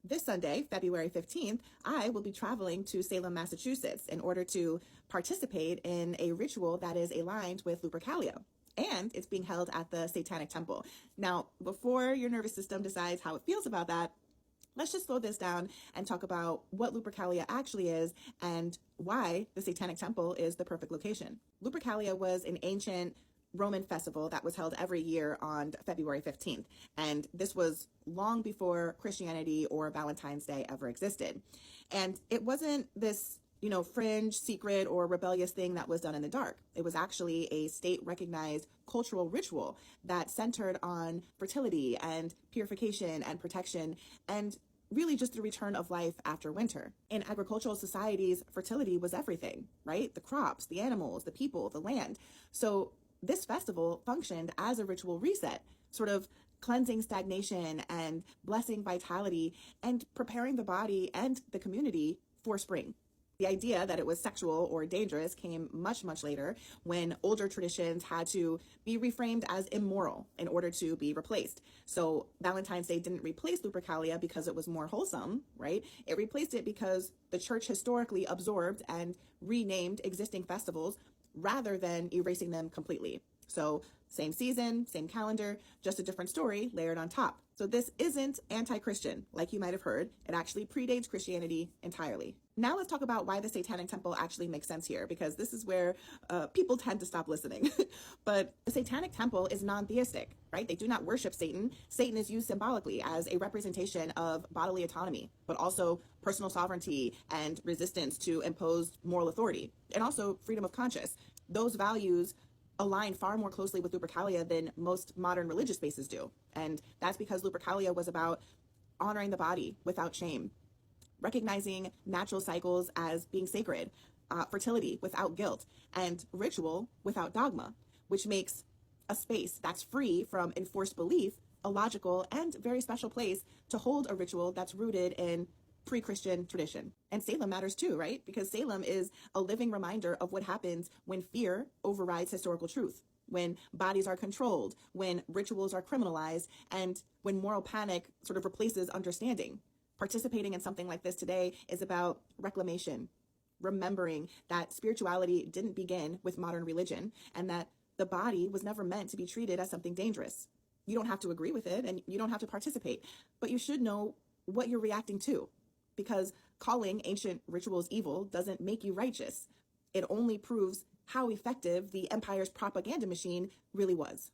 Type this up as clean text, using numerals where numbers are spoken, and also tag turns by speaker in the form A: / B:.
A: This Sunday, February 15th, I will be traveling to Salem, Massachusetts in order to participate in a ritual that is aligned with Lupercalia. And it's being held at the Satanic Temple. Now, before your nervous system decides how it feels about that, let's just slow this down and talk about what Lupercalia actually is and why the Satanic Temple is the perfect location. Lupercalia was an ancient Roman festival that was held every year on February 15th. And this was long before Christianity or Valentine's Day ever existed. And it wasn't this, fringe, secret, or rebellious thing that was done in the dark. It was actually a state-recognized cultural ritual that centered on fertility and purification and protection and really just the return of life after winter. In agricultural societies, fertility was everything, right? The crops, the animals, the people, the land. So this festival functioned as a ritual reset, sort of cleansing stagnation and blessing vitality and preparing the body and the community for spring. The idea that it was sexual or dangerous came much, much later when older traditions had to be reframed as immoral in order to be replaced. So Valentine's Day didn't replace Lupercalia because it was more wholesome, right? It replaced it because the church historically absorbed and renamed existing festivals rather than erasing them completely. So same season, same calendar, just a different story layered on top. So this isn't anti-Christian, like you might have heard. It actually predates Christianity entirely. Now let's talk about why the Satanic Temple actually makes sense here, because this is where people tend to stop listening. But the Satanic Temple is non-theistic, right? They do not worship Satan. Satan is used symbolically as a representation of bodily autonomy, but also personal sovereignty and resistance to imposed moral authority, and also freedom of conscience. Those values align far more closely with Lupercalia than most modern religious spaces do. And that's because Lupercalia was about honoring the body without shame, recognizing natural cycles as being sacred, fertility without guilt, and ritual without dogma, which makes a space that's free from enforced belief a logical and very special place to hold a ritual that's rooted in pre-Christian tradition. And Salem matters too, right? Because Salem is a living reminder of what happens when fear overrides historical truth, when bodies are controlled, when rituals are criminalized, and when moral panic sort of replaces understanding. Participating in something like this today is about reclamation, remembering that spirituality didn't begin with modern religion and that the body was never meant to be treated as something dangerous. You don't have to agree with it and you don't have to participate, but you should know what you're reacting to, because calling ancient rituals evil doesn't make you righteous. It only proves how effective the empire's propaganda machine really was.